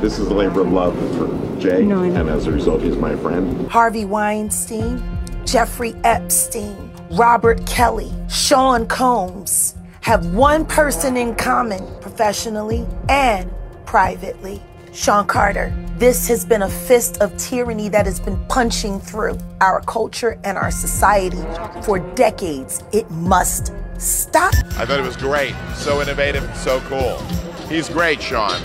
this is a labor of love for Jay, No, I know. and as a result, he's my friend. Harvey Weinstein, Jeffrey Epstein, Robert Kelly, Sean Combs have one person in common professionally and privately. Sean Carter. This has been a fist of tyranny that has been punching through our culture and our society for decades. It must stop. I thought it was great. So innovative, so cool. He's great, Sean.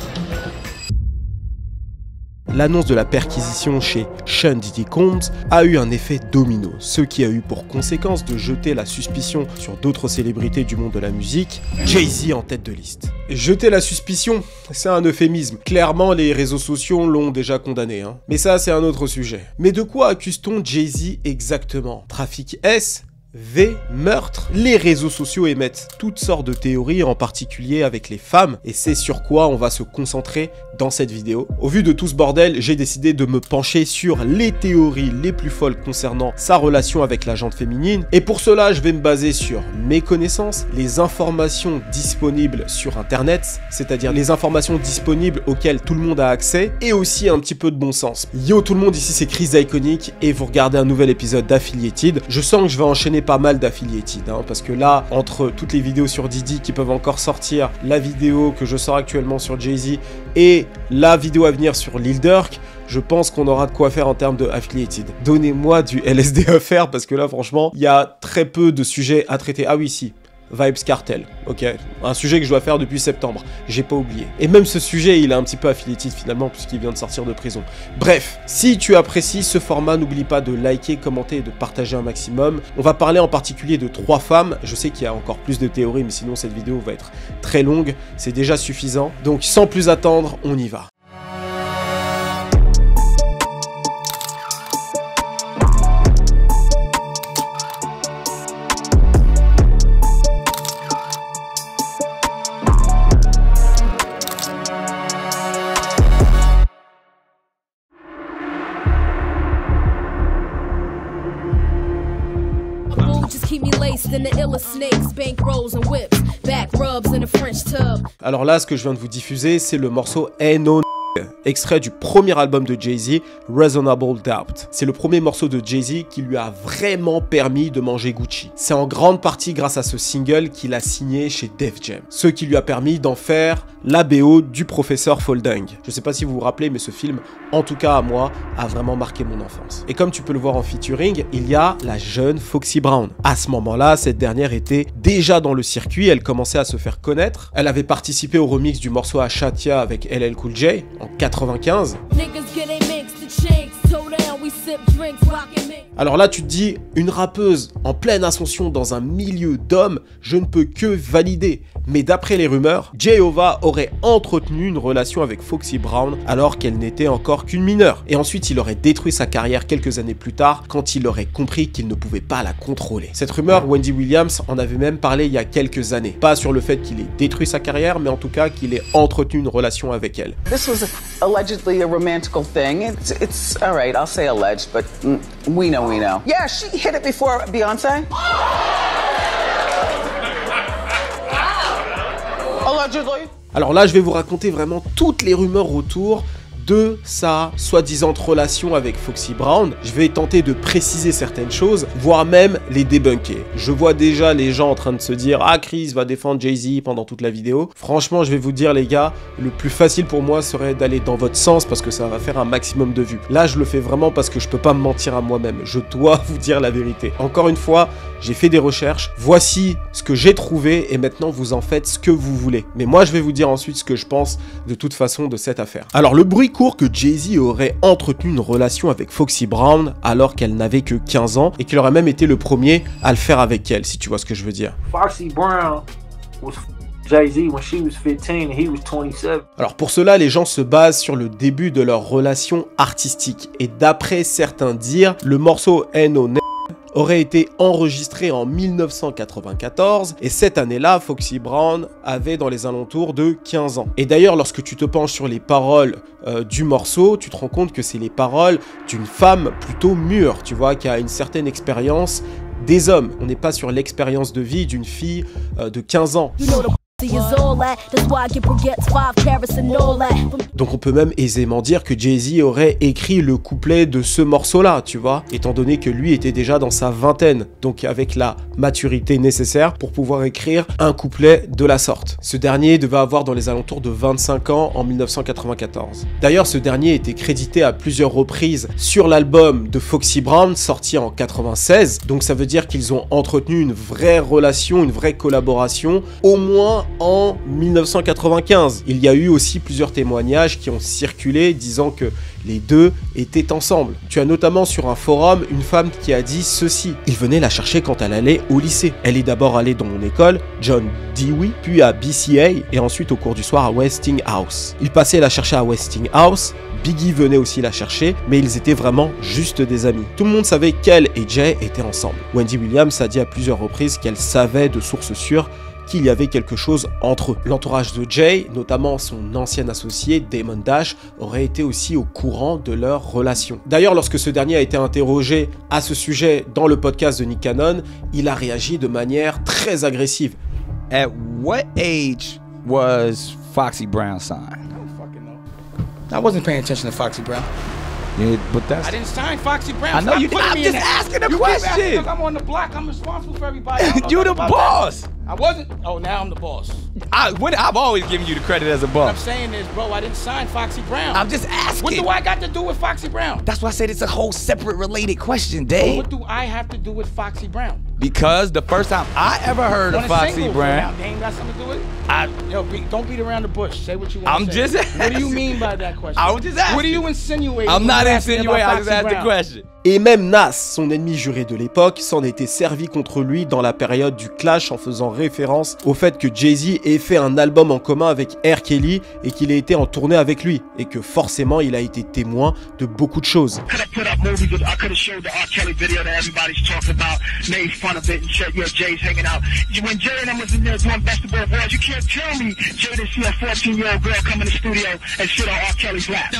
L'annonce de la perquisition chez Sean Diddy Combs a eu un effet domino, ce qui a eu pour conséquence de jeter la suspicion sur d'autres célébrités du monde de la musique, Jay-Z en tête de liste. Jeter la suspicion, c'est un euphémisme. Clairement, les réseaux sociaux l'ont déjà condamné, hein. Mais ça, c'est un autre sujet. Mais de quoi accuse-t-on Jay-Z exactement? Trafic S? V, meurtre. Les réseaux sociaux émettent toutes sortes de théories, en particulier avec les femmes, et c'est sur quoi on va se concentrer dans cette vidéo. Au vu de tout ce bordel, j'ai décidé de me pencher sur les théories les plus folles concernant sa relation avec la gente féminine, et pour cela, je vais me baser sur mes connaissances, les informations disponibles sur internet, c'est-à-dire les informations disponibles auxquelles tout le monde a accès, et aussi un petit peu de bon sens. Yo tout le monde, ici c'est Chris Iconic, et vous regardez un nouvel épisode d'Affiliated. Je sens que je vais enchaîner pas mal d'Affiliated, hein, parce que là, entre toutes les vidéos sur Diddy qui peuvent encore sortir, la vidéo que je sors actuellement sur Jay-Z et la vidéo à venir sur Lil Durk, je pense qu'on aura de quoi faire en termes de Affiliated. Donnez-moi du LSD à faire, parce que là, franchement, il y a très peu de sujets à traiter. Ah oui, si. Vybz Kartel, ok, un sujet que je dois faire depuis septembre, j'ai pas oublié. Et même ce sujet, il est un petit peu affiliated finalement, puisqu'il vient de sortir de prison. Bref, si tu apprécies ce format, n'oublie pas de liker, commenter et de partager un maximum. On va parler en particulier de 3 femmes, je sais qu'il y a encore plus de théories, mais sinon cette vidéo va être très longue, c'est déjà suffisant. Donc sans plus attendre, on y va. Alors là, ce que je viens de vous diffuser, c'est le morceau No, extrait du premier album de Jay-Z, Reasonable Doubt. C'est le premier morceau de Jay-Z qui lui a vraiment permis de manger Gucci. C'est en grande partie grâce à ce single qu'il a signé chez Def Jam, ce qui lui a permis d'en faire la BO du Professeur Folding. Je sais pas si vous vous rappelez, mais ce film, en tout cas à moi, a vraiment marqué mon enfance. Et comme tu peux le voir en featuring, il y a la jeune Foxy Brown. À ce moment-là, cette dernière était déjà dans le circuit, elle commençait à se faire connaître. Elle avait participé au remix du morceau Ashatia avec LL Cool J en 95. Alors là, tu te dis, une rappeuse en pleine ascension dans un milieu d'hommes, je ne peux que valider. Mais d'après les rumeurs, Jehova aurait entretenu une relation avec Foxy Brown alors qu'elle n'était encore qu'une mineure. Et ensuite, il aurait détruit sa carrière quelques années plus tard quand il aurait compris qu'il ne pouvait pas la contrôler. Cette rumeur, Wendy Williams en avait même parlé il y a quelques années. Pas sur le fait qu'il ait détruit sa carrière, mais en tout cas qu'il ait entretenu une relation avec elle. This was allegedly a romantical thing. It's all right, I'll say alleged, but we know. Yeah, she hit it before Beyonce. Allegedly. Alors là, je vais vous raconter vraiment toutes les rumeurs autour de sa soi-disant relation avec Foxy Brown. Je vais tenter de préciser certaines choses, voire même les débunker. Je vois déjà les gens en train de se dire « Ah, Chris va défendre Jay-Z pendant toute la vidéo ». Franchement, je vais vous dire les gars, le plus facile pour moi serait d'aller dans votre sens parce que ça va faire un maximum de vues. Là, je le fais vraiment parce que je peux pas me mentir à moi-même. Je dois vous dire la vérité. Encore une fois, j'ai fait des recherches. Voici ce que j'ai trouvé et maintenant vous en faites ce que vous voulez. Mais moi, je vais vous dire ensuite ce que je pense de toute façon de cette affaire. Alors, le bruit court que Jay-Z aurait entretenu une relation avec Foxy Brown alors qu'elle n'avait que 15 ans et qu'il aurait même été le premier à le faire avec elle, si tu vois ce que je veux dire. Foxy Brown was Jay-Z when she was 15 and he was 27. Alors pour cela, les gens se basent sur le début de leur relation artistique et d'après certains dires, le morceau No aurait été enregistré en 1994 et cette année-là, Foxy Brown avait dans les alentours de 15 ans. Et d'ailleurs, lorsque tu te penches sur les paroles du morceau, tu te rends compte que c'est les paroles d'une femme plutôt mûre, tu vois, qui a une certaine expérience des hommes. On n'est pas sur l'expérience de vie d'une fille de 15 ans. Donc on peut même aisément dire que Jay-Z aurait écrit le couplet de ce morceau-là, tu vois, étant donné que lui était déjà dans sa vingtaine, donc avec la maturité nécessaire pour pouvoir écrire un couplet de la sorte. Ce dernier devait avoir dans les alentours de 25 ans en 1994. D'ailleurs, ce dernier était crédité à plusieurs reprises sur l'album de Foxy Brown sorti en 96, donc ça veut dire qu'ils ont entretenu une vraie relation, une vraie collaboration, au moins en 1995. Il y a eu aussi plusieurs témoignages qui ont circulé disant que les deux étaient ensemble. Tu as notamment sur un forum une femme qui a dit ceci: il venait la chercher quand elle allait au lycée. Elle est d'abord allée dans mon école, John Dewey, puis à BCA et ensuite au cours du soir à Westinghouse. Il passait la chercher à Westinghouse, Biggie venait aussi la chercher, mais ils étaient vraiment juste des amis. Tout le monde savait qu'elle et Jay étaient ensemble. Wendy Williams a dit à plusieurs reprises qu'elle savait de sources sûres qu'il y avait quelque chose entre eux. L'entourage de Jay, notamment son ancien associé Damon Dash, aurait été aussi au courant de leur relation. D'ailleurs, lorsque ce dernier a été interrogé à ce sujet dans le podcast de Nick Cannon, il a réagi de manière très agressive. At what age was Foxy Brown signed? I don't fucking know. I wasn't paying attention to Foxy Brown. Yeah, but that's... I didn't sign Foxy Brown. I know Stop you putting I'm me just in that. asking a You keep asking question. like I'm on the block. I'm responsible for everybody. I don't know You the nothing about boss. that. I wasn't. Oh, now I'm the boss. I've always given you the credit as a What I'm boss. saying is, bro, I didn't sign Foxy Brown. I'm just asking. What do I got to do with Foxy Brown? That's why I said it's a whole separate related question, Well, Dave. what do I have to do with Foxy Brown? Because the first time I ever heard of On a Foxy single, Brown, Now, they ain't got something to do with it? Yo, don't beat around the bush. Say what you want I'm to say. just What do you asking. mean by that question? I was just asking. What are you insinuating? I'm when not you asking insinuating, about I just Foxy asked the Brown? question. Et même Nas, son ennemi juré de l'époque, s'en était servi contre lui dans la période du clash en faisant référence au fait que Jay-Z ait fait un album en commun avec R. Kelly et qu'il ait été en tournée avec lui et que forcément il a été témoin de beaucoup de choses. Could have put up movies with, I could have showed the R. Kelly video that everybody's talking about, made fun of it and said, yeah, Jay's hanging out. When Jay and I was in there doing Basketball Awards, you can't tell me Jay didn't see a 14-year-old girl come in the studio and sit on R. Kelly's lap.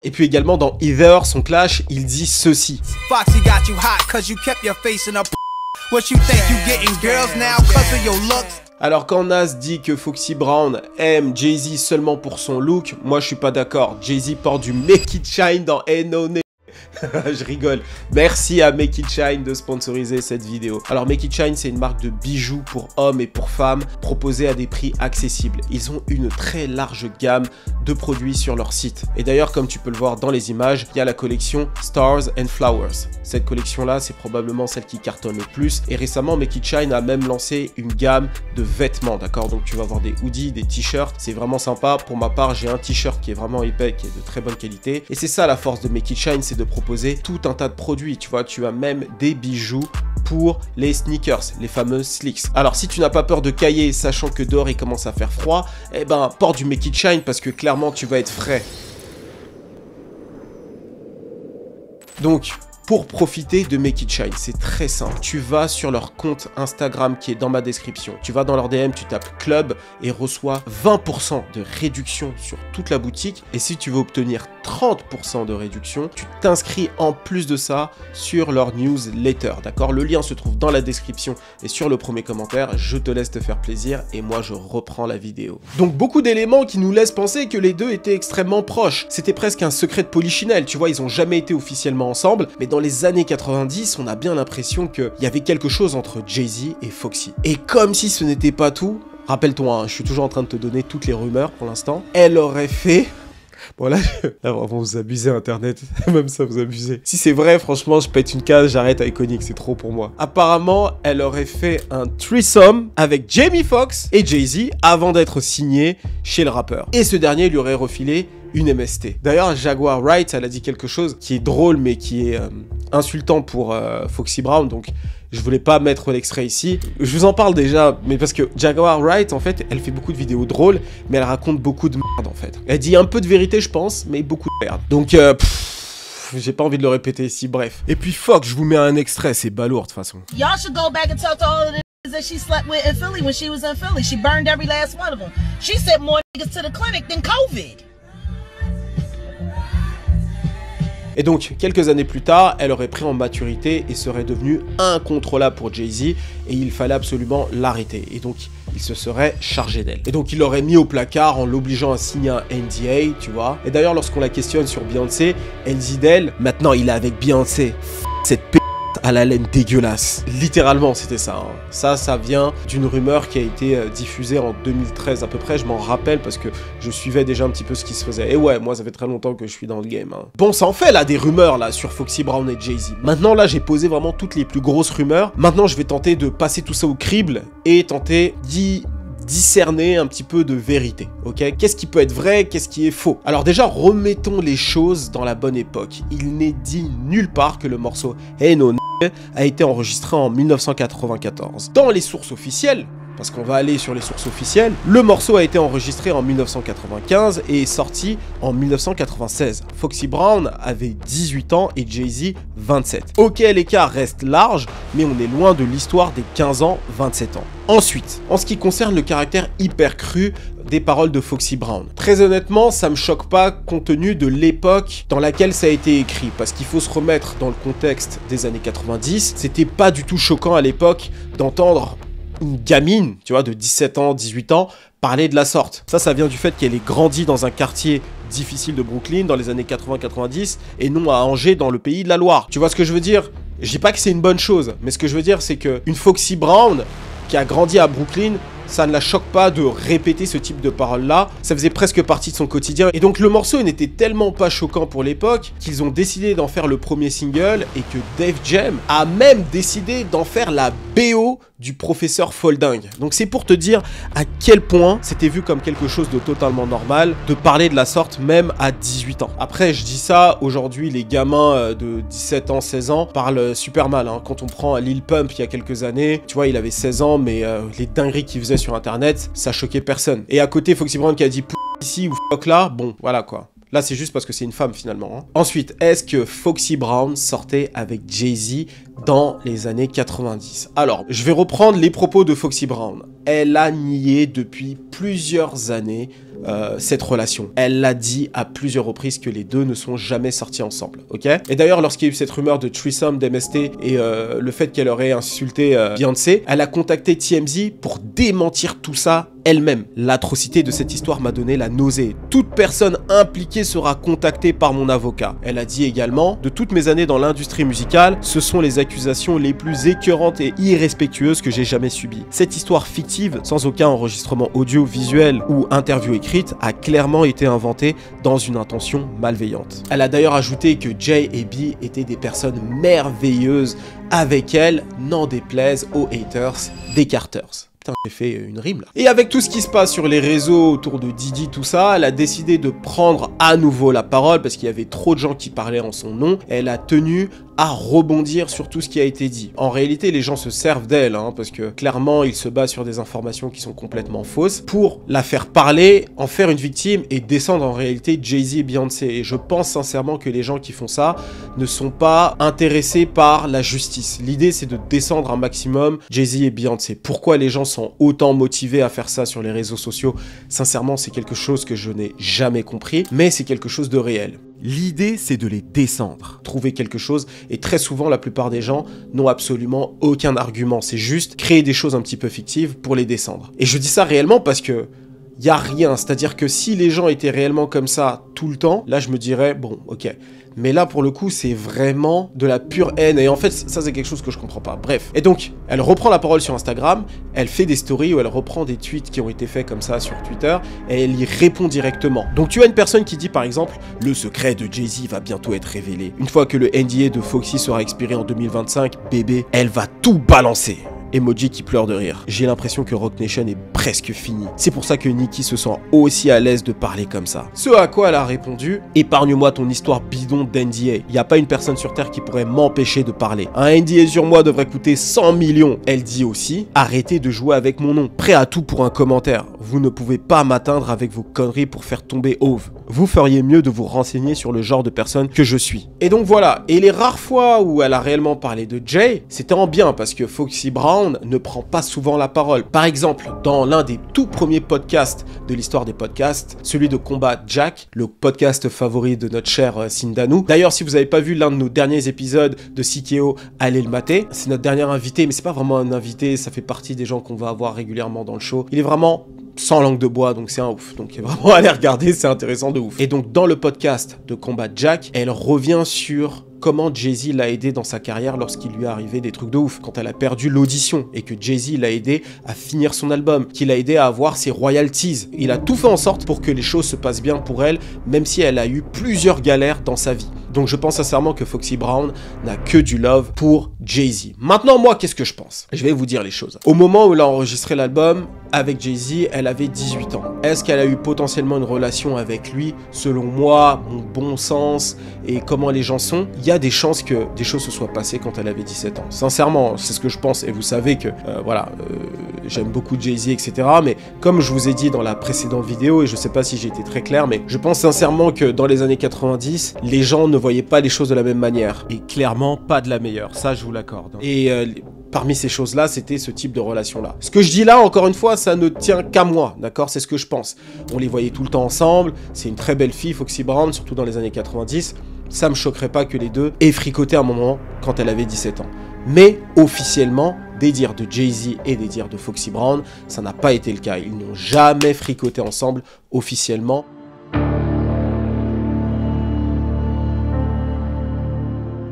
Et puis également dans Either, son clash, il dit ceci. Foxy got you hot cause you kept your face in a What you think you getting girls now cause of your looks? Alors quand Nas dit que Foxy Brown aime Jay-Z seulement pour son look, moi je suis pas d'accord. Jay-Z porte du Make It Shine dans Ain't No Name. Je rigole. Merci à Make It Shine de sponsoriser cette vidéo. Alors Make It Shine, c'est une marque de bijoux pour hommes et pour femmes proposée à des prix accessibles. Ils ont une très large gamme de produits sur leur site. Et d'ailleurs, comme tu peux le voir dans les images, il y a la collection Stars and Flowers. Cette collection-là, c'est probablement celle qui cartonne le plus. Et récemment, Make It Shine a même lancé une gamme de vêtements, d'accord? Donc tu vas avoir des hoodies, des t-shirts. C'est vraiment sympa. Pour ma part, j'ai un t-shirt qui est vraiment épais, qui est de très bonne qualité. Et c'est ça la force de Make It Shine, c'est de proposer tout un tas de produits, tu vois, tu as même des bijoux pour les sneakers, les fameux slicks. Alors si tu n'as pas peur de cailler, sachant que dehors il commence à faire froid, eh ben porte du Make It Shine parce que clairement tu vas être frais. Donc pour profiter de Make It Shine, c'est très simple. Tu vas sur leur compte Instagram qui est dans ma description. Tu vas dans leur DM, tu tapes club et reçois 20% de réduction sur toute la boutique. Et si tu veux obtenir 30% de réduction, tu t'inscris en plus de ça sur leur newsletter, d'accord? Le lien se trouve dans la description et sur le premier commentaire. Je te laisse te faire plaisir et moi je reprends la vidéo. Donc beaucoup d'éléments qui nous laissent penser que les deux étaient extrêmement proches. C'était presque un secret de polichinelle, tu vois, ils ont jamais été officiellement ensemble, mais dans les années 90, on a bien l'impression qu'il y avait quelque chose entre Jay-Z et Foxy. Et comme si ce n'était pas tout, rappelle-toi, hein, je suis toujours en train de te donner toutes les rumeurs pour l'instant, elle aurait fait... Bon là vraiment vous abusez internet, même ça vous abusez. Si c'est vrai, franchement je pète une case, j'arrête à Iconic, c'est trop pour moi. Apparemment, elle aurait fait un threesome avec Jamie Foxx et Jay-Z avant d'être signée chez le rappeur. Et ce dernier lui aurait refilé une MST. D'ailleurs, Jaguar Wright, elle a dit quelque chose qui est drôle mais qui est insultant pour Foxy Brown, donc je voulais pas mettre l'extrait ici. Je vous en parle déjà, mais parce que Jaguar Wright, en fait, elle fait beaucoup de vidéos drôles, mais elle raconte beaucoup de merde, en fait. Elle dit un peu de vérité, je pense, mais beaucoup de merde. Donc, j'ai pas envie de le répéter ici, bref. Et puis, fuck, je vous mets un extrait, c'est balourd, de toute façon. Y'all should go back and talk to all of the that she slept with in Philly when she was in Philly. She burned every last one of them. She sent more niggas to the clinic than COVID. Et donc, quelques années plus tard, elle aurait pris en maturité et serait devenue incontrôlable pour Jay-Z et il fallait absolument l'arrêter. Et donc, il il se serait chargé d'elle. Et donc il l'aurait mis au placard en l'obligeant à signer un NDA, tu vois. Et d'ailleurs, lorsqu'on la questionne sur Beyoncé, elle dit d'elle, maintenant il est avec Beyoncé, cette p*** à la laine dégueulasse. Littéralement, c'était ça. Hein. Ça vient d'une rumeur qui a été diffusée en 2013 à peu près. Je m'en rappelle parce que je suivais déjà un petit peu ce qui se faisait. Et ouais, moi, ça fait très longtemps que je suis dans le game. Hein. Bon, ça en fait là des rumeurs là sur Foxy Brown et Jay-Z. Maintenant là, j'ai posé vraiment toutes les plus grosses rumeurs. Maintenant, je vais tenter de passer tout ça au crible et tenter d'y discerner un petit peu de vérité, ok? Qu'est-ce qui peut être vrai, qu'est-ce qui est faux? Alors déjà, remettons les choses dans la bonne époque. Il n'est dit nulle part que le morceau Hey No a été enregistré en 1994. Dans les sources officielles, parce qu'on va aller sur les sources officielles, le morceau a été enregistré en 1995 et est sorti en 1996. Foxy Brown avait 18 ans et Jay-Z 27. Ok, l'écart reste large, mais on est loin de l'histoire des 15 ans, 27 ans. Ensuite, en ce qui concerne le caractère hyper cru des paroles de Foxy Brown, très honnêtement, ça me choque pas compte tenu de l'époque dans laquelle ça a été écrit, parce qu'il faut se remettre dans le contexte des années 90. C'était pas du tout choquant à l'époque d'entendre une gamine, tu vois, de 17 ans, 18 ans, parler de la sorte. Ça vient du fait qu'elle ait grandi dans un quartier difficile de Brooklyn dans les années 80-90 et non à Angers dans le pays de la Loire. Tu vois ce que je veux dire? Je dis pas que c'est une bonne chose, mais ce que je veux dire, c'est qu'une Foxy Brown qui a grandi à Brooklyn, ça ne la choque pas de répéter ce type de paroles-là. Ça faisait presque partie de son quotidien. Et donc le morceau n'était tellement pas choquant pour l'époque qu'ils ont décidé d'en faire le premier single et que Def Jam a même décidé d'en faire la BO du professeur Folding. Donc c'est pour te dire à quel point c'était vu comme quelque chose de totalement normal de parler de la sorte même à 18 ans. Après, je dis ça, aujourd'hui les gamins de 17 ans, 16 ans parlent super mal. Hein. Quand on prend Lil Pump il y a quelques années, tu vois, il avait 16 ans, mais les dingueries qu'il faisait sur internet, ça choquait personne. Et à côté, Foxy Brown qui a dit ici ou fuck là, bon, voilà quoi. Là, c'est juste parce que c'est une femme, finalement. Hein. Ensuite, est-ce que Foxy Brown sortait avec Jay-Z dans les années 90? Alors, je vais reprendre les propos de Foxy Brown. Elle a nié depuis plusieurs années cette relation. Elle l'a dit à plusieurs reprises que les deux ne sont jamais sortis ensemble, ok? Et d'ailleurs, lorsqu'il y a eu cette rumeur de threesome d'MST et le fait qu'elle aurait insulté Beyoncé, elle a contacté TMZ pour démentir tout ça elle-même. L'atrocité de cette histoire m'a donné la nausée. Toute personne impliquée sera contactée par mon avocat. Elle a dit également, de toutes mes années dans l'industrie musicale, ce sont les accusations les plus écœurantes et irrespectueuses que j'ai jamais subies. Cette histoire fictive, sans aucun enregistrement audio, visuel ou interview écrite, a clairement été inventée dans une intention malveillante. Elle a d'ailleurs ajouté que Jay et B étaient des personnes merveilleuses avec elle, n'en déplaise aux haters des Carters. Putain, j'ai fait une rime là. Et avec tout ce qui se passe sur les réseaux autour de Didi, tout ça, elle a décidé de prendre à nouveau la parole parce qu'il y avait trop de gens qui parlaient en son nom. Elle a tenu à rebondir sur tout ce qui a été dit. En réalité, les gens se servent d'elle, hein, parce que clairement, ils se basent sur des informations qui sont complètement fausses pour la faire parler, en faire une victime et descendre en réalité Jay-Z et Beyoncé. Et je pense sincèrement que les gens qui font ça ne sont pas intéressés par la justice. L'idée, c'est de descendre un maximum Jay-Z et Beyoncé. Pourquoi les gens sont autant motivés à faire ça sur les réseaux sociaux? Sincèrement, c'est quelque chose que je n'ai jamais compris, mais c'est quelque chose de réel. L'idée, c'est de les descendre, trouver quelque chose, et très souvent, la plupart des gens n'ont absolument aucun argument, c'est juste créer des choses un petit peu fictives pour les descendre. Et je dis ça réellement parce que y a rien, c'est-à-dire que si les gens étaient réellement comme ça tout le temps, là je me dirais, bon, ok. Mais là, pour le coup, c'est vraiment de la pure haine. Et en fait, ça, c'est quelque chose que je comprends pas. Bref. Et donc, elle reprend la parole sur Instagram, elle fait des stories où elle reprend des tweets qui ont été faits comme ça sur Twitter, et elle y répond directement. Donc, tu as une personne qui dit, par exemple, le secret de Jay-Z va bientôt être révélé. Une fois que le NDA de Foxy sera expiré en 2025, bébé, elle va tout balancer. Emoji qui pleure de rire. J'ai l'impression que Roc Nation est presque fini. C'est pour ça que Nicki se sent aussi à l'aise de parler comme ça. Ce à quoi elle a répondu, épargne-moi ton histoire bidon d'NDA. Y a pas une personne sur Terre qui pourrait m'empêcher de parler. Un NDA sur moi devrait coûter 100 millions. Elle dit aussi, arrêtez de jouer avec mon nom. Prêt à tout pour un commentaire. Vous ne pouvez pas m'atteindre avec vos conneries pour faire tomber Hove. Vous feriez mieux de vous renseigner sur le genre de personne que je suis. Et donc voilà. Et les rares fois où elle a réellement parlé de Jay, c'était en bien parce que Foxy Brown ne prend pas souvent la parole. Par exemple, dans l'un des tout premiers podcasts de l'histoire des podcasts, celui de Combat Jack, le podcast favori de notre cher Sindanu. D'ailleurs, si vous n'avez pas vu l'un de nos derniers épisodes de CKO, allez le mater. C'est notre dernier invité, mais c'est pas vraiment un invité, ça fait partie des gens qu'on va avoir régulièrement dans le show. Il est vraiment sans langue de bois, donc c'est un ouf. Donc vraiment, allez regarder, c'est intéressant de ouf. Et donc, dans le podcast de Combat Jack, elle revient sur comment Jay-Z l'a aidé dans sa carrière lorsqu'il lui est arrivé des trucs de ouf. Quand elle a perdu l'audition et que Jay-Z l'a aidé à finir son album, qu'il l'a aidé à avoir ses royalties. Il a tout fait en sorte pour que les choses se passent bien pour elle, même si elle a eu plusieurs galères dans sa vie. Donc je pense sincèrement que Foxy Brown n'a que du love pour Jay-Z. Maintenant, moi, qu'est-ce que je pense? Je vais vous dire les choses. Au moment où elle a enregistré l'album, avec Jay-Z, elle avait 18 ans. Est-ce qu'elle a eu potentiellement une relation avec lui? Selon moi, mon bon sens et comment les gens sont, il y a des chances que des choses se soient passées quand elle avait 17 ans. Sincèrement, c'est ce que je pense. Et vous savez que, j'aime beaucoup Jay-Z, etc. Mais comme je vous ai dit dans la précédente vidéo, et je sais pas si j'ai été très clair, mais je pense sincèrement que dans les années 90, les gens ne voyaient pas les choses de la même manière. Et clairement, pas de la meilleure. Ça, je vous l'accorde. Et parmi ces choses-là, c'était ce type de relation-là. Ce que je dis là, encore une fois, ça ne tient qu'à moi, d'accord? C'est ce que je pense. On les voyait tout le temps ensemble. C'est une très belle fille, Foxy Brown, surtout dans les années 90. Ça me choquerait pas que les deux aient fricoté à un moment quand elle avait 17 ans. Mais officiellement, des dires de Jay-Z et des dires de Foxy Brown, ça n'a pas été le cas. Ils n'ont jamais fricoté ensemble officiellement.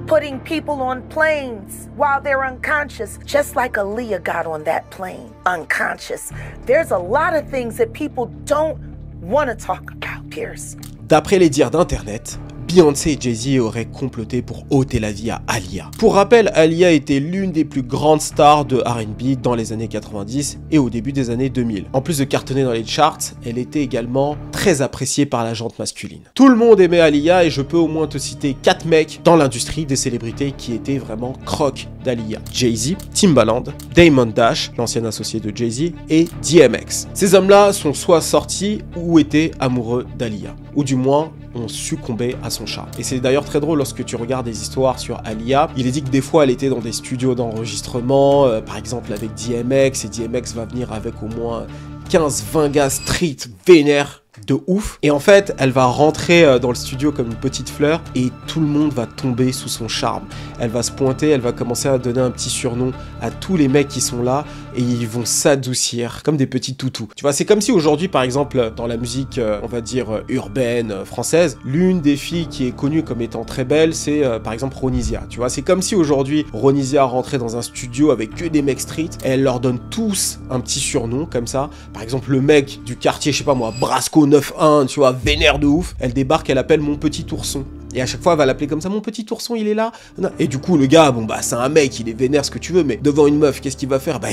Putting people on planes while they're unconscious, just like Aaliyah got on that plane, unconscious. There's a lot of things that people don't want to talk about, Pierce. D'après les dires d'Internet, Beyoncé et Jay-Z auraient comploté pour ôter la vie à Aaliyah. Pour rappel, Aaliyah était l'une des plus grandes stars de R&B dans les années 90 et au début des années 2000. En plus de cartonner dans les charts, elle était également très appréciée par la gente masculine. Tout le monde aimait Aaliyah et je peux au moins te citer 4 mecs dans l'industrie des célébrités qui étaient vraiment croques d'Aaliyah. Jay-Z, Timbaland, Damon Dash, l'ancien associé de Jay-Z, et DMX. Ces hommes-là sont soit sortis ou étaient amoureux d'Aaliyah, ou du moins ont succombé à son charme. Et c'est d'ailleurs très drôle lorsque tu regardes des histoires sur Aaliyah. Il est dit que des fois elle était dans des studios d'enregistrement, par exemple avec DMX, et DMX va venir avec au moins 15-20 gars street vénères de ouf. Et en fait, elle va rentrer dans le studio comme une petite fleur et tout le monde va tomber sous son charme. Elle va se pointer, elle va commencer à donner un petit surnom à tous les mecs qui sont là et ils vont s'adoucir comme des petits toutous. Tu vois, c'est comme si aujourd'hui, par exemple, dans la musique, on va dire urbaine, française, l'une des filles qui est connue comme étant très belle, c'est par exemple Ronisia. Tu vois, c'est comme si aujourd'hui, Ronisia rentrait dans un studio avec que des mecs street et elle leur donne tous un petit surnom comme ça. Par exemple, le mec du quartier, je sais pas moi, Brasco 9-1, tu vois, vénère de ouf. Elle débarque, elle appelle mon petit ourson. Et à chaque fois, elle va l'appeler comme ça, mon petit ourson, il est là. Et du coup, le gars, bon bah, c'est un mec, il est vénère, ce que tu veux, mais devant une meuf, qu'est-ce qu'il va faire? Bah,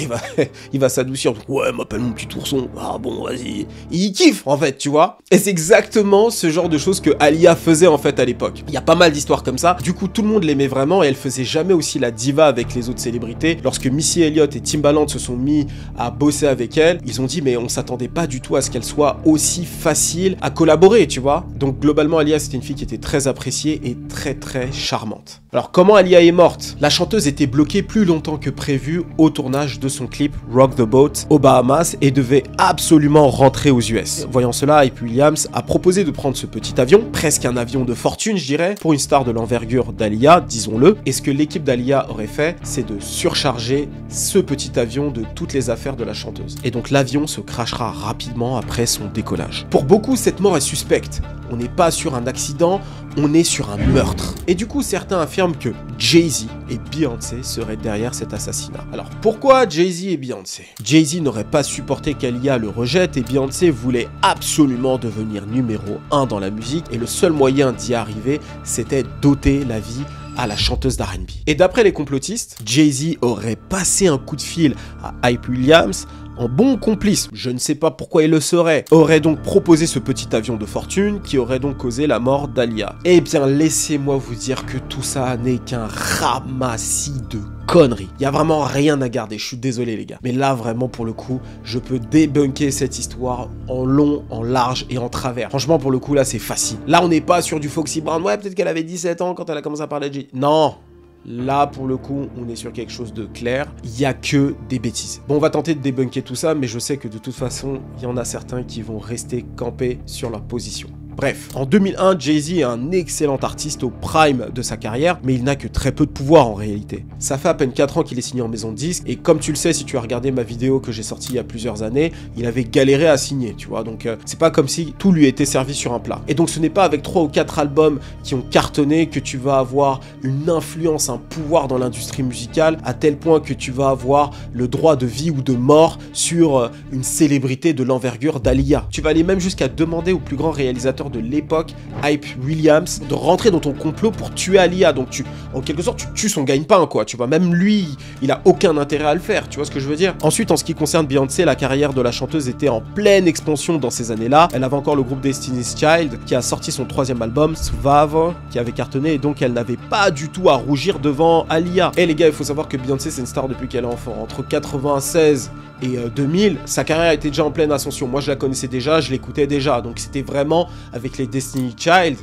il va s'adoucir. Ouais, m'appelle mon petit ourson. Ah bon, vas-y. Il kiffe, en fait, tu vois. Et c'est exactement ce genre de choses que Aaliyah faisait, en fait, à l'époque. Il y a pas mal d'histoires comme ça. Du coup, tout le monde l'aimait vraiment et elle faisait jamais aussi la diva avec les autres célébrités. Lorsque Missy Elliott et Timbaland se sont mis à bosser avec elle, ils ont dit, mais on s'attendait pas du tout à ce qu'elle soit aussi facile à collaborer, tu vois. Donc, globalement, Aaliyah, c'était une fille qui était très appréciée et très charmante. Alors comment Aaliyah est morte? La chanteuse était bloquée plus longtemps que prévu au tournage de son clip Rock the Boat aux Bahamas et devait absolument rentrer aux US. Voyant cela, Hype Williams a proposé de prendre ce petit avion, presque un avion de fortune je dirais, pour une star de l'envergure d'Aaliyah, disons-le. Et ce que l'équipe d'Aaliyah aurait fait, c'est de surcharger ce petit avion de toutes les affaires de la chanteuse. Et donc l'avion se crashera rapidement après son décollage. Pour beaucoup, cette mort est suspecte. On n'est pas sur un accident, on est sur un meurtre. Et du coup, certains affirment que Jay-Z et Beyoncé seraient derrière cet assassinat. Alors pourquoi Jay-Z et Beyoncé? Jay-Z n'aurait pas supporté qu'Aaliyah le rejette et Beyoncé voulait absolument devenir numéro 1 dans la musique et le seul moyen d'y arriver, c'était d'ôter la vie à la chanteuse d'R&B. Et d'après les complotistes, Jay-Z aurait passé un coup de fil à Hype Williams en bon complice, je ne sais pas pourquoi il le serait, aurait donc proposé ce petit avion de fortune qui aurait donc causé la mort d'Aaliyah. Eh bien, laissez-moi vous dire que tout ça n'est qu'un ramassis de conneries. Il y a vraiment rien à garder, je suis désolé les gars. Mais là, vraiment, pour le coup, je peux débunker cette histoire en long, en large et en travers. Franchement, pour le coup, là, c'est facile. Là, on n'est pas sur du Foxy Brown. Ouais, peut-être qu'elle avait 17 ans quand elle a commencé à parler de Jay. Non. là pour le coup on est sur quelque chose de clair, il y a que des bêtises. Bon, on va tenter de débunker tout ça, mais je sais que de toute façon il y en a certains qui vont rester campés sur leur position. Bref, en 2001, Jay-Z est un excellent artiste au prime de sa carrière, mais il n'a que très peu de pouvoir en réalité. Ça fait à peine 4 ans qu'il est signé en maison de disque, et comme tu le sais si tu as regardé ma vidéo que j'ai sortie il y a plusieurs années, il avait galéré à signer, tu vois, donc c'est pas comme si tout lui était servi sur un plat. Et donc ce n'est pas avec 3 ou 4 albums qui ont cartonné que tu vas avoir une influence, un pouvoir dans l'industrie musicale, à tel point que tu vas avoir le droit de vie ou de mort sur une célébrité de l'envergure d'Aaliyah. Tu vas aller même jusqu'à demander au plus grand réalisateur de l'époque, Hype Williams, de rentrer dans ton complot pour tuer Aaliyah. Donc en quelque sorte, tu tues son gagne-pain, quoi. Tu vois, même lui, il a aucun intérêt à le faire. Tu vois ce que je veux dire? Ensuite, en ce qui concerne Beyoncé, la carrière de la chanteuse était en pleine expansion dans ces années-là. Elle avait encore le groupe Destiny's Child, qui a sorti son 3e album, Survivor, qui avait cartonné, et donc elle n'avait pas du tout à rougir devant Aaliyah. Et les gars, il faut savoir que Beyoncé, c'est une star depuis qu'elle est enfant. Entre 96 et 2000, sa carrière était déjà en pleine ascension. Moi, je la connaissais déjà, je l'écoutais déjà. Donc, c'était vraiment, avec les Destiny's Child,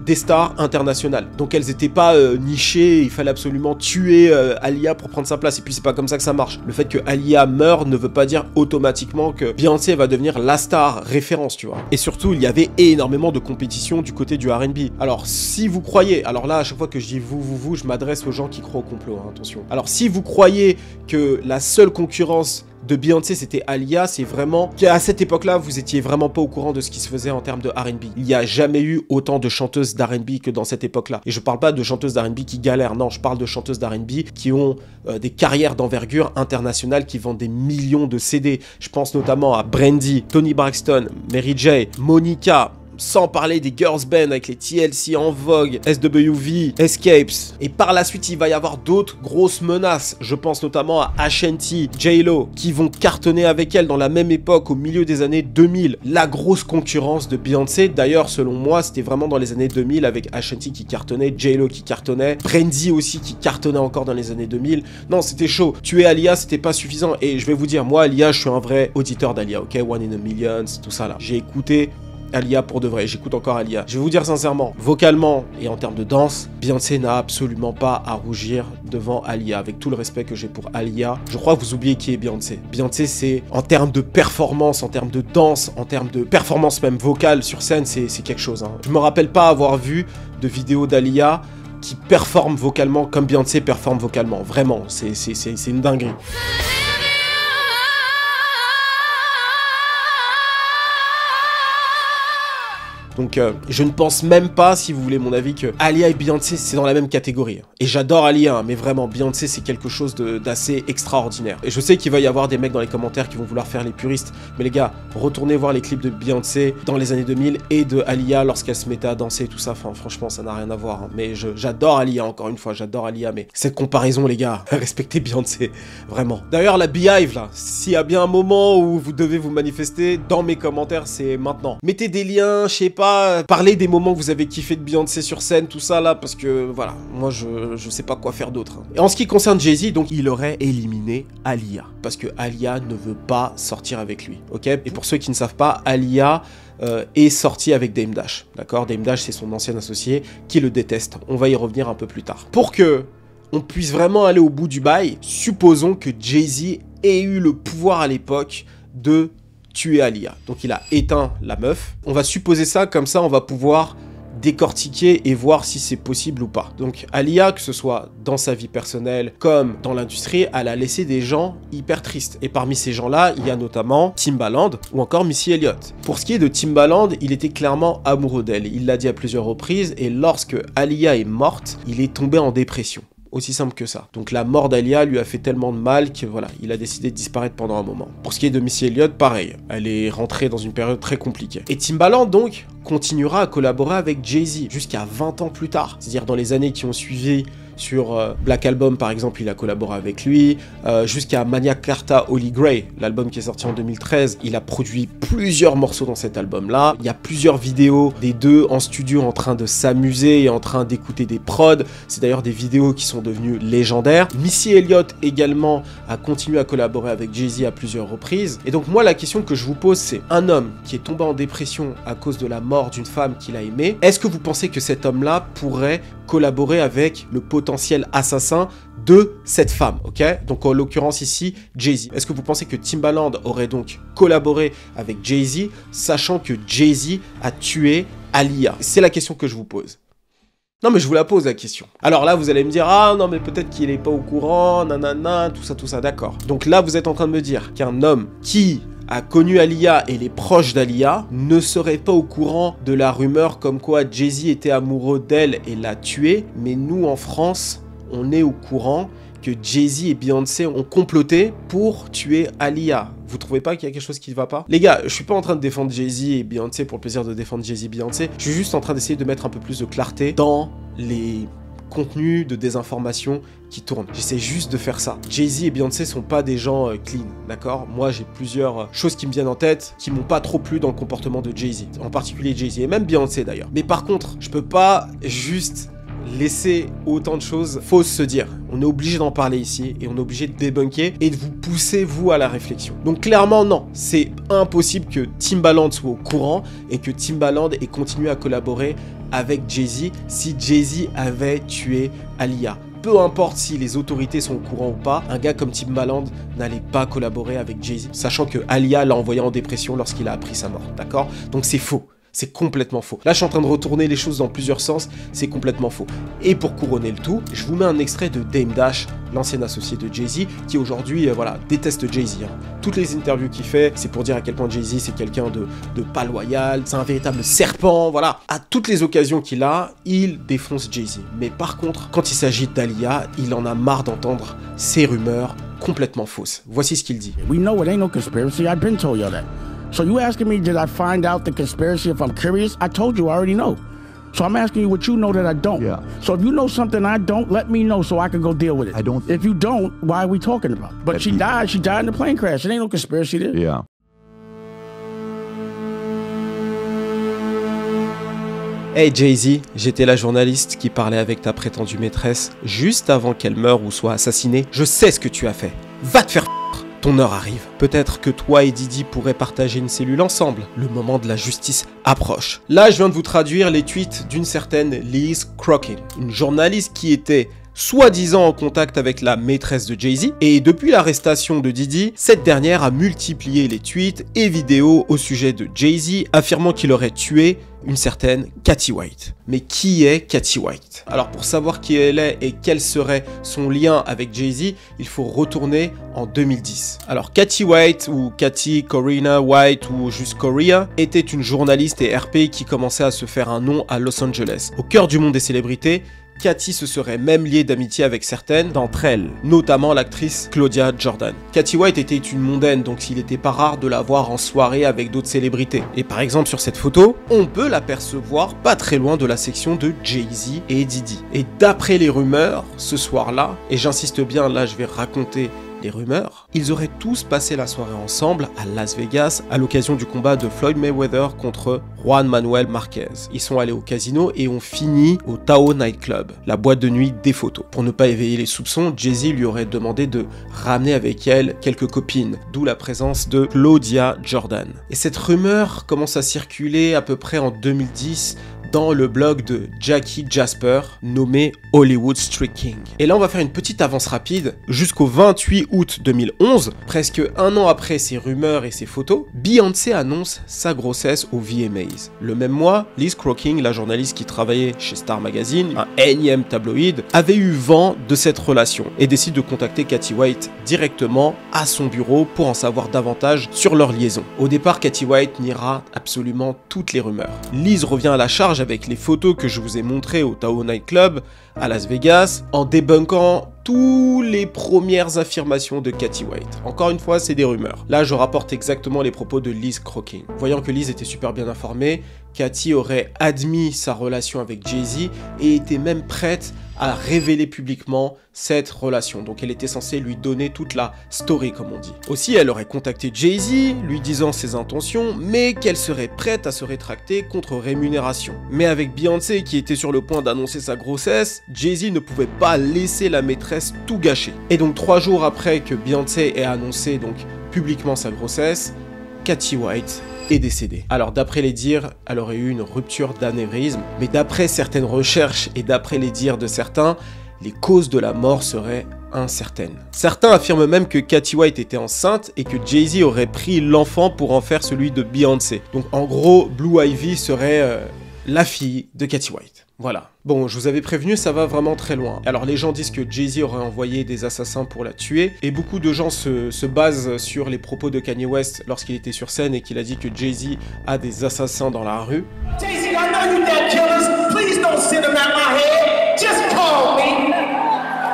des stars internationales. Donc elles étaient pas nichées, il fallait absolument tuer Aaliyah pour prendre sa place. Et puis c'est pas comme ça que ça marche. Le fait que Aaliyah meurt ne veut pas dire automatiquement que Beyoncé va devenir la star référence, tu vois. Et surtout, il y avait énormément de compétition du côté du R&B. Alors si vous croyez, alors là à chaque fois que je dis vous, je m'adresse aux gens qui croient au complot, hein, attention. Alors si vous croyez que la seule concurrence de Beyoncé c'était Aaliyah, c'est vraiment qu'à cette époque-là, vous étiez vraiment pas au courant de ce qui se faisait en termes de R&B. Il n'y a jamais eu autant de chanteuses d'R&B que dans cette époque-là. Et je parle pas de chanteuses d'R&B qui galèrent, non, je parle de chanteuses d'R&B qui ont des carrières d'envergure internationale, qui vendent des millions de CD. Je pense notamment à Brandy, Toni Braxton, Mary J, Monica, sans parler des girls band avec les TLC En Vogue, SWV, Escapes. Et par la suite, il va y avoir d'autres grosses menaces. Je pense notamment à Ashanti, J-Lo, qui vont cartonner avec elle dans la même époque, au milieu des années 2000. La grosse concurrence de Beyoncé, d'ailleurs, selon moi, c'était vraiment dans les années 2000, avec Ashanti qui cartonnait, J-Lo qui cartonnait, Brandy aussi qui cartonnait encore dans les années 2000. Non, c'était chaud. Tuer Aaliyah, c'était pas suffisant. Et je vais vous dire, moi, Aaliyah, je suis un vrai auditeur d'Aaliyah, ok? One in a Million, tout ça là. J'ai écouté Aaliyah pour de vrai, j'écoute encore Aaliyah. Je vais vous dire sincèrement, vocalement et en termes de danse, Beyoncé n'a absolument pas à rougir devant Aaliyah. Avec tout le respect que j'ai pour Aaliyah, je crois que vous oubliez qui est Beyoncé. Beyoncé, c'est en termes de performance, en termes de danse, en termes de performance même vocale sur scène, c'est quelque chose, hein. Je me rappelle pas avoir vu de vidéo d'Aaliyah qui performe vocalement comme Beyoncé performe vocalement. Vraiment, c'est une dinguerie. Donc je ne pense même pas, si vous voulez mon avis, que Aaliyah et Beyoncé c'est dans la même catégorie. Et j'adore Aaliyah, mais vraiment Beyoncé c'est quelque chose d'assez extraordinaire. Et je sais qu'il va y avoir des mecs dans les commentaires qui vont vouloir faire les puristes, mais les gars, retournez voir les clips de Beyoncé dans les années 2000 et de Aaliyah lorsqu'elle se mettait à danser et tout ça. Enfin franchement ça n'a rien à voir, hein. Mais j'adore Aaliyah, encore une fois, j'adore Aaliyah, mais cette comparaison les gars, respectez Beyoncé, vraiment. D'ailleurs la Beehive là, s'il y a bien un moment où vous devez vous manifester, dans mes commentaires c'est maintenant. Mettez des liens, je sais pas, parlez des moments que vous avez kiffé de Beyoncé sur scène, tout ça là, parce que voilà, moi je sais pas quoi faire d'autre, hein. Et en ce qui concerne Jay-Z, donc il aurait éliminé Aaliyah, parce que Aaliyah ne veut pas sortir avec lui, ok? Et pour ceux qui ne savent pas, Aaliyah est sorti avec Dame Dash, d'accord? Dame Dash c'est son ancien associé qui le déteste, on va y revenir un peu plus tard. Pour que on puisse vraiment aller au bout du bail, supposons que Jay-Z ait eu le pouvoir à l'époque de tuer Aaliyah. Donc il a éteint la meuf. On va supposer ça, comme ça on va pouvoir décortiquer et voir si c'est possible ou pas. Donc Aaliyah, que ce soit dans sa vie personnelle comme dans l'industrie, elle a laissé des gens hyper tristes. Et parmi ces gens-là, il y a notamment Timbaland ou encore Missy Elliott. Pour ce qui est de Timbaland, il était clairement amoureux d'elle. Il l'a dit à plusieurs reprises et lorsque Aaliyah est morte, il est tombé en dépression. Aussi simple que ça. Donc la mort d'Aaliyah lui a fait tellement de mal que voilà, il a décidé de disparaître pendant un moment. Pour ce qui est de Missy Elliott, pareil, elle est rentrée dans une période très compliquée. Et Timbaland donc continuera à collaborer avec Jay-Z jusqu'à 20 ans plus tard. C'est-à-dire dans les années qui ont suivi. Sur Black Album par exemple, il a collaboré avec lui, jusqu'à Magna Carta Holy Grail, l'album qui est sorti en 2013, il a produit plusieurs morceaux dans cet album là. Il y a plusieurs vidéos des deux en studio en train de s'amuser et en train d'écouter des prods, c'est d'ailleurs des vidéos qui sont devenues légendaires. Missy Elliott également a continué à collaborer avec Jay-Z à plusieurs reprises. Et donc moi la question que je vous pose, c'est un homme qui est tombé en dépression à cause de la mort d'une femme qu'il a aimée, est-ce que vous pensez que cet homme là pourrait collaborer avec le potentiel assassin de cette femme, ok? Donc en l'occurrence ici, Jay-Z. Est-ce que vous pensez que Timbaland aurait donc collaboré avec Jay-Z, sachant que Jay-Z a tué Aaliyah? C'est la question que je vous pose. Non mais je vous la pose la question. Alors là vous allez me dire, ah non mais peut-être qu'il est pas au courant, nanana, tout ça, d'accord. Donc là vous êtes en train de me dire qu'un homme qui a connu Aaliyah et les proches d'Aaliyah ne serait pas au courant de la rumeur comme quoi Jay-Z était amoureux d'elle et l'a tuée, mais nous en France, on est au courant que Jay-Z et Beyoncé ont comploté pour tuer Aaliyah. Vous trouvez pas qu'il y a quelque chose qui ne va pas? Les gars, je suis pas en train de défendre Jay-Z et Beyoncé pour le plaisir de défendre Jay-Z et Beyoncé. Je suis juste en train d'essayer de mettre un peu plus de clarté dans les contenus de désinformation qui tournent. J'essaie juste de faire ça. Jay-Z et Beyoncé sont pas des gens clean, d'accord? Moi, j'ai plusieurs choses qui me viennent en tête qui m'ont pas trop plu dans le comportement de Jay-Z. En particulier Jay-Z et même Beyoncé d'ailleurs. Mais par contre, je peux pas juste laisser autant de choses fausses se dire. On est obligé d'en parler ici et on est obligé de débunker et de vous pousser, vous, à la réflexion. Donc clairement, non, c'est impossible que Timbaland soit au courant et que Timbaland ait continué à collaborer avec Jay-Z si Jay-Z avait tué Aaliyah. Peu importe si les autorités sont au courant ou pas, un gars comme Timbaland n'allait pas collaborer avec Jay-Z, sachant que Aaliyah l'a envoyé en dépression lorsqu'il a appris sa mort, d'accord? Donc c'est faux. C'est complètement faux. Là, je suis en train de retourner les choses dans plusieurs sens. C'est complètement faux. Et pour couronner le tout, je vous mets un extrait de Dame Dash, l'ancien associé de Jay-Z, qui aujourd'hui, voilà, déteste Jay-Z. Hein. Toutes les interviews qu'il fait, c'est pour dire à quel point Jay-Z, c'est quelqu'un de pas loyal, c'est un véritable serpent, voilà. À toutes les occasions qu'il a, il défonce Jay-Z. Mais par contre, quand il s'agit d'Aaliyah, il en a marre d'entendre ces rumeurs complètement fausses. Voici ce qu'il dit. We know it ain't no conspiracy. I've been told you that. So you asking me, did I find out the conspiracy if I'm curious? I told you I already know. So I'm asking you what you know that I don't. Yeah. So if you know something I don't, let me know so I can go deal with it. I don't. If you don't, why are we talking about it? But she died in the plane crash. It ain't no conspiracy there. Yeah. Hey Jay-Z, j'étais la journaliste qui parlait avec ta prétendue maîtresse juste avant qu'elle meure ou soit assassinée. Je sais ce que tu as fait. Va te faire ton heure arrive. Peut-être que toi et Didi pourraient partager une cellule ensemble. Le moment de la justice approche. Là, je viens de vous traduire les tweets d'une certaine Liz Crokin, une journaliste qui était soi-disant en contact avec la maîtresse de Jay-Z, et depuis l'arrestation de Didi, cette dernière a multiplié les tweets et vidéos au sujet de Jay-Z, affirmant qu'il aurait tué une certaine Katy White. Mais qui est Katy White? Alors pour savoir qui elle est et quel serait son lien avec Jay-Z, il faut retourner en 2010. Alors Katy White, ou Katy Corina White, ou juste Korea, était une journaliste et RP qui commençait à se faire un nom à Los Angeles. Au cœur du monde des célébrités, Katy se serait même liée d'amitié avec certaines d'entre elles, notamment l'actrice Claudia Jordan. Katy White était une mondaine, donc il n'était pas rare de la voir en soirée avec d'autres célébrités. Et par exemple sur cette photo, on peut l'apercevoir pas très loin de la section de Jay-Z et Didi. Et d'après les rumeurs, ce soir-là, et j'insiste bien, là je vais raconter les rumeurs, ils auraient tous passé la soirée ensemble à Las Vegas à l'occasion du combat de Floyd Mayweather contre Juan Manuel Marquez. Ils sont allés au casino et ont fini au Tao Nightclub, la boîte de nuit des photos. Pour ne pas éveiller les soupçons, Jay-Z lui aurait demandé de ramener avec elle quelques copines, d'où la présence de Claudia Jordan. Et cette rumeur commence à circuler à peu près en 2010 dans le blog de Jackie Jasper, nommé Hollywood Street King. Et là, on va faire une petite avance rapide. Jusqu'au 28 août 2011, presque un an après ces rumeurs et ces photos, Beyoncé annonce sa grossesse aux VMAs. Le même mois, Liz Crokin, la journaliste qui travaillait chez Star Magazine, un énième tabloïd, avait eu vent de cette relation et décide de contacter Katy White directement à son bureau pour en savoir davantage sur leur liaison. Au départ, Katy White niera absolument toutes les rumeurs. Liz revient à la charge avec les photos que je vous ai montrées au Tao Nightclub à Las Vegas, en débunkant toutes les premières affirmations de Katy White. Encore une fois, c'est des rumeurs. Là, je rapporte exactement les propos de Liz Crokin. Voyant que Liz était super bien informée, Katy aurait admis sa relation avec Jay-Z et était même prête à révéler publiquement cette relation. Donc elle était censée lui donner toute la story, comme on dit. Aussi, elle aurait contacté Jay-Z, lui disant ses intentions, mais qu'elle serait prête à se rétracter contre rémunération. Mais avec Beyoncé qui était sur le point d'annoncer sa grossesse, Jay-Z ne pouvait pas laisser la maîtresse tout gâcher. Et donc 3 jours après que Beyoncé ait annoncé donc publiquement sa grossesse, Katy White est décédée. Alors d'après les dires, elle aurait eu une rupture d'anévrisme, mais d'après certaines recherches et d'après les dires de certains, les causes de la mort seraient incertaines. Certains affirment même que Katie White était enceinte et que Jay-Z aurait pris l'enfant pour en faire celui de Beyoncé. Donc en gros, Blue Ivy serait la fille de Katie White. Voilà. Bon, je vous avais prévenu, ça va vraiment très loin. Alors les gens disent que Jay-Z aurait envoyé des assassins pour la tuer, et beaucoup de gens se basent sur les propos de Kanye West lorsqu'il était sur scène et qu'il a dit que Jay-Z a des assassins dans la rue. Jay-Z, I know you dead killers. Please don't send them at my head. Just call me.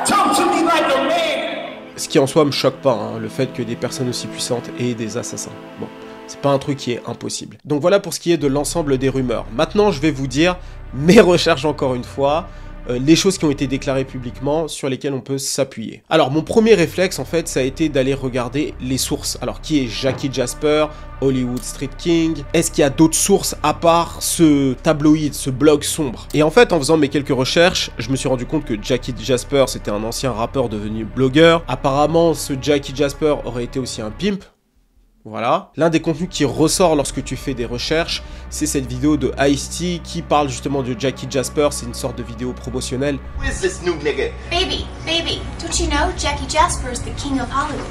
Talk to me like a man. Ce qui en soi me choque pas, hein, le fait que des personnes aussi puissantes aient des assassins. Bon, c'est pas un truc qui est impossible. Donc voilà pour ce qui est de l'ensemble des rumeurs. Maintenant, je vais vous dire mes recherches encore une fois, les choses qui ont été déclarées publiquement sur lesquelles on peut s'appuyer. Alors mon premier réflexe en fait ça a été d'aller regarder les sources. Alors qui est Jackie Jasper, Hollywood Street King? Est-ce qu'il y a d'autres sources à part ce tabloïd, ce blog sombre? Et en fait en faisant mes quelques recherches, je me suis rendu compte que Jackie Jasper c'était un ancien rappeur devenu blogueur. Apparemment ce Jackie Jasper aurait été aussi un pimp. Voilà. L'un des contenus qui ressort lorsque tu fais des recherches, c'est cette vidéo de Ice-T qui parle justement de Jackie Jasper, c'est une sorte de vidéo promotionnelle. Who is this new nigga? Baby, don't you know Jackie Jasper's the king of Hollywood?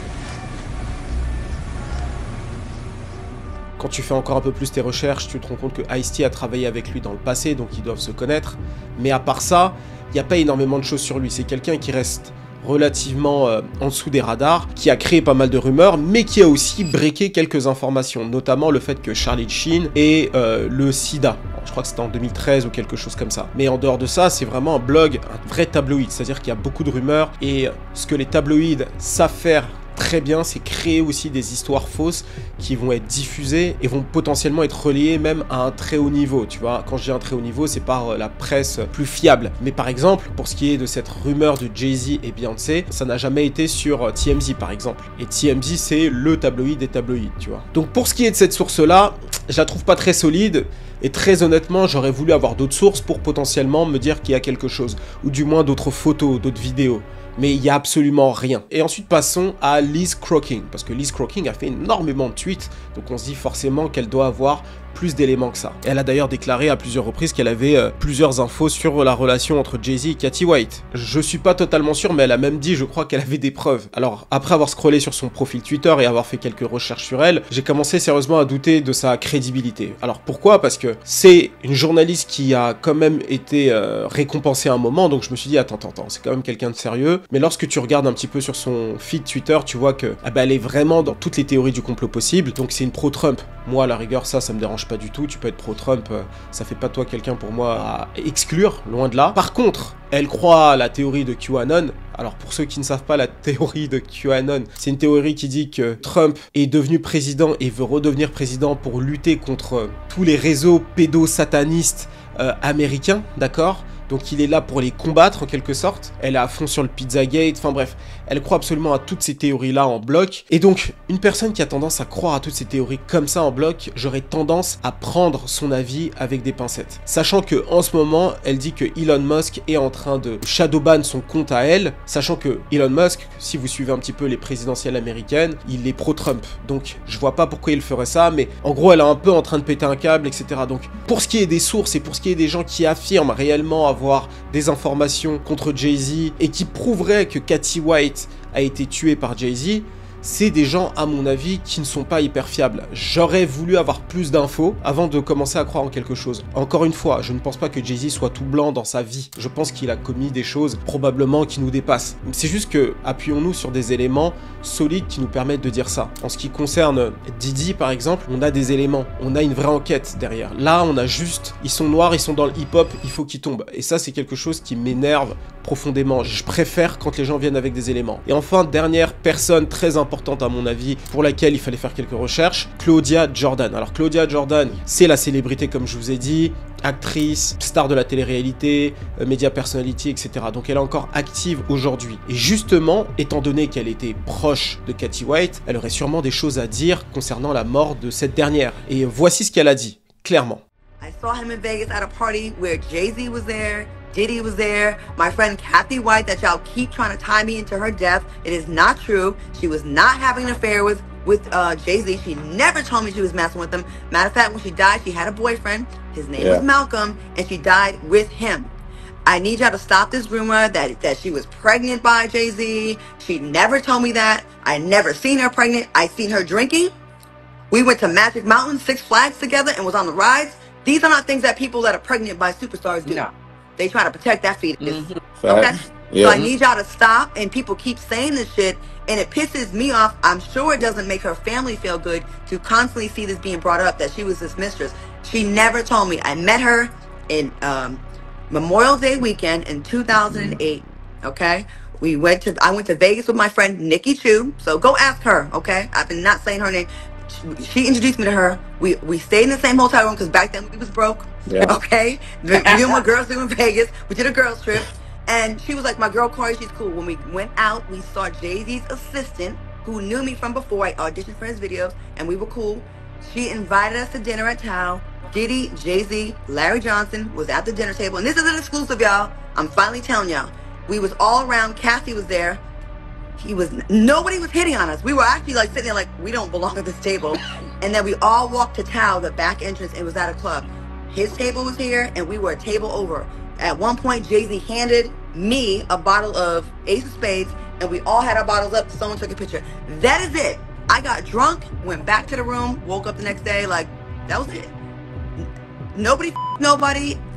Quand tu fais encore un peu plus tes recherches, tu te rends compte que Ice-T a travaillé avec lui dans le passé, donc ils doivent se connaître. Mais à part ça, il n'y a pas énormément de choses sur lui. C'est quelqu'un qui reste relativement en dessous des radars, qui a créé pas mal de rumeurs, mais qui a aussi breaké quelques informations, notamment le fait que Charlie Sheen ait le sida. Alors, je crois que c'était en 2013 ou quelque chose comme ça. Mais en dehors de ça, c'est vraiment un blog, un vrai tabloïd, c'est-à-dire qu'il y a beaucoup de rumeurs, et ce que les tabloïds savent faire très bien, c'est créer aussi des histoires fausses qui vont être diffusées et vont potentiellement être reliées même à un très haut niveau, tu vois. Quand je dis un très haut niveau, c'est par la presse plus fiable. Mais par exemple, pour ce qui est de cette rumeur de Jay-Z et Beyoncé, ça n'a jamais été sur TMZ par exemple. Et TMZ, c'est le tabloïd des tabloïds, tu vois. Donc pour ce qui est de cette source-là, je la trouve pas très solide. Et très honnêtement, j'aurais voulu avoir d'autres sources pour potentiellement me dire qu'il y a quelque chose. Ou du moins d'autres photos, d'autres vidéos. Mais il n'y a absolument rien. Et ensuite, passons à Liz Croking. Parce que Liz Croking a fait énormément de tweets. Donc on se dit forcément qu'elle doit avoir plus d'éléments que ça. Elle a d'ailleurs déclaré à plusieurs reprises qu'elle avait plusieurs infos sur la relation entre Jay-Z et Katie White. Je suis pas totalement sûr, mais elle a même dit, je crois, qu'elle avait des preuves. Alors, après avoir scrollé sur son profil Twitter et avoir fait quelques recherches sur elle, j'ai commencé sérieusement à douter de sa crédibilité. Alors pourquoi? Parce que c'est une journaliste qui a quand même été récompensée à un moment, donc je me suis dit, attends, c'est quand même quelqu'un de sérieux. Mais lorsque tu regardes un petit peu sur son feed Twitter, tu vois que elle est vraiment dans toutes les théories du complot possible, donc c'est une pro-Trump. Moi, à la rigueur, ça me dérange pas du tout. Tu peux être pro-Trump, ça fait pas de toi quelqu'un pour moi à exclure, loin de là. Par contre, elle croit à la théorie de QAnon. Alors pour ceux qui ne savent pas la théorie de QAnon, c'est une théorie qui dit que Trump est devenu président et veut redevenir président pour lutter contre tous les réseaux pédosatanistes américains, d'accord ? Donc il est là pour les combattre en quelque sorte. Elle est à fond sur le Pizzagate, enfin bref. Elle croit absolument à toutes ces théories-là en bloc. Et donc, une personne qui a tendance à croire à toutes ces théories comme ça en bloc, j'aurais tendance à prendre son avis avec des pincettes. Sachant que en ce moment, elle dit que Elon Musk est en train de shadowban son compte à elle. Sachant que Elon Musk, si vous suivez un petit peu les présidentielles américaines, il est pro-Trump. Donc, je vois pas pourquoi il ferait ça, mais en gros, elle est un peu en train de péter un câble, etc. Donc, pour ce qui est des sources et pour ce qui est des gens qui affirment réellement avoir des informations contre Jay-Z et qui prouveraient que Katie White a été tuée par Jay-Z, c'est des gens, à mon avis, qui ne sont pas hyper fiables. J'aurais voulu avoir plus d'infos avant de commencer à croire en quelque chose. Encore une fois, je ne pense pas que Jay-Z soit tout blanc dans sa vie. Je pense qu'il a commis des choses, probablement, qui nous dépassent. C'est juste que, appuyons-nous sur des éléments solides qui nous permettent de dire ça. En ce qui concerne Diddy, par exemple, on a des éléments. On a une vraie enquête derrière. Là, on a juste, ils sont noirs, ils sont dans le hip-hop, il faut qu'ils tombent. Et ça, c'est quelque chose qui m'énerve profondément. Je préfère quand les gens viennent avec des éléments. Et enfin, dernière personne très importante à mon avis, pour laquelle il fallait faire quelques recherches, Claudia Jordan. Alors Claudia Jordan, c'est la célébrité comme je vous ai dit, actrice, star de la télé-réalité, média personality, etc. Donc elle est encore active aujourd'hui. Et justement, étant donné qu'elle était proche de Katie White, elle aurait sûrement des choses à dire concernant la mort de cette dernière. Et voici ce qu'elle a dit, clairement. I saw him in Vegas at a party where Jay-Z was there, Diddy was there, my friend Kathy White that y'all keep trying to tie me into her death. It is not true. She was not having an affair with with Jay-Z. She never told me she was messing with him. Matter of fact, when she died, she had a boyfriend. His name was Malcolm, and she died with him. I need y'all to stop this rumor that she was pregnant by Jay-Z. She never told me that. I never seen her pregnant. I seen her drinking. We went to Magic Mountain, Six Flags together, and was on the rides. These are not things that people that are pregnant by superstars do. No. They try to protect that fetus. Mm-hmm. Okay? Yeah. So I need y'all to stop, and people keep saying this shit, and it pisses me off. I'm sure it doesn't make her family feel good to constantly see this being brought up, that she was this mistress. She never told me. I met her in Memorial Day weekend in 2008, okay? I went to Vegas with my friend Nikki Chu, so go ask her, okay? I've been not saying her name. She introduced me to her. We stayed in the same hotel room because back then we was broke, okay? Me and my girls live in Vegas. We did a girls trip, and she was like, my girl Corey, she's cool. When we went out, we saw Jay-Z's assistant, who knew me from before. I auditioned for his videos, and we were cool. She invited us to dinner at Tao. Diddy, Jay-Z, Larry Johnson was at the dinner table. And this is an exclusive, y'all. I'm finally telling y'all. We was all around. Cassie was there. Nobody was hitting on us. We were actually like sitting there like, we don't belong at this table. And then we all walked to Tao, the back entrance, and was at a club. His table was here, and we were a table over. At one point, Jay-Z handed me a bottle of Ace of Spades, and we all had our bottles up. Someone took a picture. That is it. I got drunk, went back to the room, woke up the next day, like, that was it. Nobody.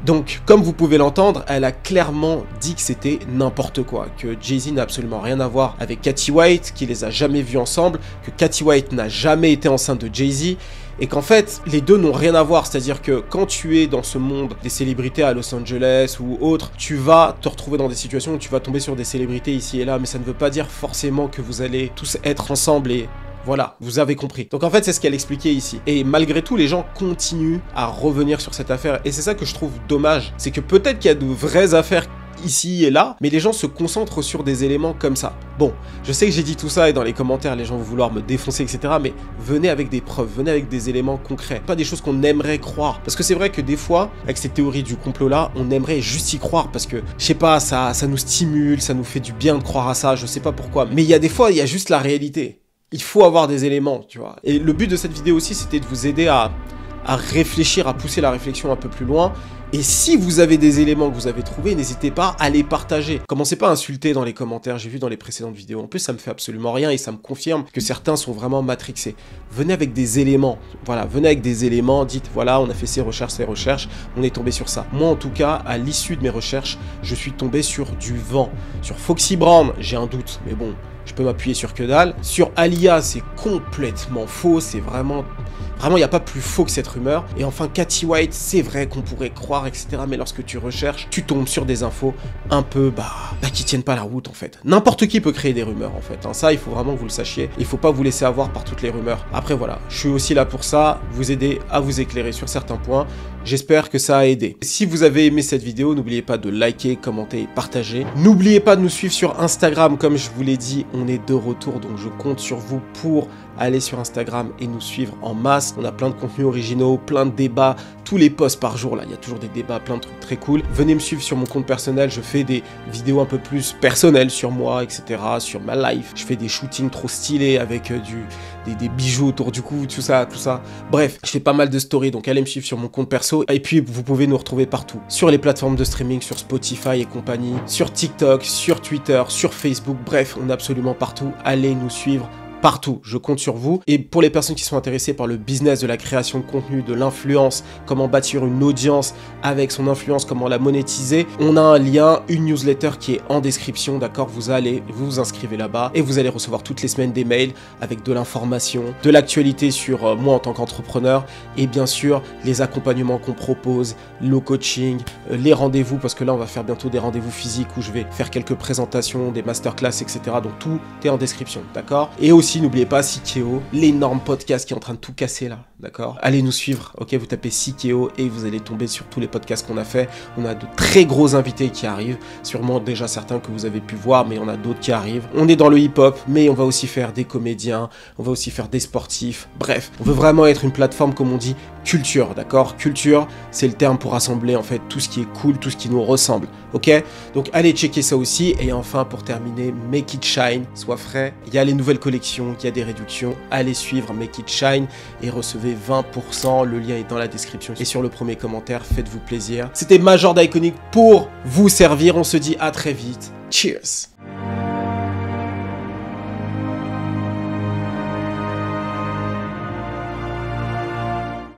Donc, comme vous pouvez l'entendre, elle a clairement dit que c'était n'importe quoi, que Jay-Z n'a absolument rien à voir avec Katy White, qu'il les a jamais vus ensemble, que Katy White n'a jamais été enceinte de Jay-Z, et qu'en fait, les deux n'ont rien à voir. C'est-à-dire que quand tu es dans ce monde des célébrités à Los Angeles ou autre, tu vas te retrouver dans des situations où tu vas tomber sur des célébrités ici et là, mais ça ne veut pas dire forcément que vous allez tous être ensemble et... Voilà, vous avez compris. Donc en fait, c'est ce qu'elle expliquait ici. Et malgré tout, les gens continuent à revenir sur cette affaire. Et c'est ça que je trouve dommage. C'est que peut-être qu'il y a de vraies affaires ici et là, mais les gens se concentrent sur des éléments comme ça. Bon, je sais que j'ai dit tout ça et dans les commentaires, les gens vont vouloir me défoncer, etc. Mais venez avec des preuves, venez avec des éléments concrets. Pas des choses qu'on aimerait croire. Parce que c'est vrai que des fois, avec ces théories du complot-là, on aimerait juste y croire parce que, je sais pas, ça nous stimule, ça nous fait du bien de croire à ça, je sais pas pourquoi. Mais il y a des fois, il y a juste la réalité. Il faut avoir des éléments, tu vois. Et le but de cette vidéo aussi, c'était de vous aider à réfléchir, à pousser la réflexion un peu plus loin. Et si vous avez des éléments que vous avez trouvés, n'hésitez pas à les partager. Commencez pas à insulter dans les commentaires, j'ai vu dans les précédentes vidéos. En plus, ça me fait absolument rien et ça me confirme que certains sont vraiment matrixés. Venez avec des éléments. Voilà, venez avec des éléments, dites voilà, on a fait ces recherches, on est tombé sur ça. Moi, en tout cas, à l'issue de mes recherches, je suis tombé sur du vent. Sur Foxy Brown, j'ai un doute, mais bon... Je peux m'appuyer sur que dalle. Sur Aaliyah, c'est complètement faux. C'est vraiment, il n'y a pas plus faux que cette rumeur. Et enfin, Katy White, c'est vrai qu'on pourrait croire, etc. Mais lorsque tu recherches, tu tombes sur des infos un peu, qui tiennent pas la route, en fait. N'importe qui peut créer des rumeurs, en fait. Ça, il faut vraiment que vous le sachiez. Il faut pas vous laisser avoir par toutes les rumeurs. Après, voilà, je suis aussi là pour ça, vous aider à vous éclairer sur certains points. J'espère que ça a aidé. Si vous avez aimé cette vidéo, n'oubliez pas de liker, commenter et partager. N'oubliez pas de nous suivre sur Instagram, comme je vous l'ai dit, on est de retour, donc je compte sur vous pour aller sur Instagram et nous suivre en masse. On a plein de contenus originaux, plein de débats, tous les posts par jour, là, il y a toujours des débats, plein de trucs très cool. Venez me suivre sur mon compte personnel, je fais des vidéos un peu plus personnelles sur moi, etc., sur ma life. Je fais des shootings trop stylés avec des bijoux autour du cou, tout ça. Bref, je fais pas mal de stories, donc allez me suivre sur mon compte perso. Et puis, vous pouvez nous retrouver partout. Sur les plateformes de streaming, sur Spotify et compagnie, sur TikTok, sur Twitter, sur Facebook, bref, on est absolument partout. Allez nous suivre. Partout, je compte sur vous. Et pour les personnes qui sont intéressées par le business de la création de contenu, de l'influence, comment bâtir une audience avec son influence, comment la monétiser, on a un lien, une newsletter qui est en description, d'accord? Vous allez vous inscrivez là-bas et vous allez recevoir toutes les semaines des mails avec de l'information, de l'actualité sur moi en tant qu'entrepreneur et bien sûr les accompagnements qu'on propose, le coaching, les rendez-vous, parce que là on va faire bientôt des rendez-vous physiques où je vais faire quelques présentations, des masterclass, etc. Donc tout est en description, d'accord? Et aussi n'oubliez pas Sikeo, l'énorme podcast qui est en train de tout casser là, d'accord? Allez nous suivre, ok? Vous tapez Sikeo et vous allez tomber sur tous les podcasts qu'on a fait. On a de très gros invités qui arrivent, sûrement déjà certains que vous avez pu voir, mais on a d'autres qui arrivent. On est dans le hip-hop, mais on va aussi faire des comédiens, on va aussi faire des sportifs. Bref, on veut vraiment être une plateforme, comme on dit, culture, d'accord? Culture, c'est le terme pour rassembler en fait tout ce qui est cool, tout ce qui nous ressemble, ok? Donc allez checker ça aussi. Et enfin, pour terminer, Make It Shine, sois frais. Il y a les nouvelles collections, il y a des réductions. Allez suivre Make It Shine et recevez 20%. Le lien est dans la description et sur le premier commentaire. Faites-vous plaisir. C'était Major d'Iconic pour vous servir. On se dit à très vite. Cheers!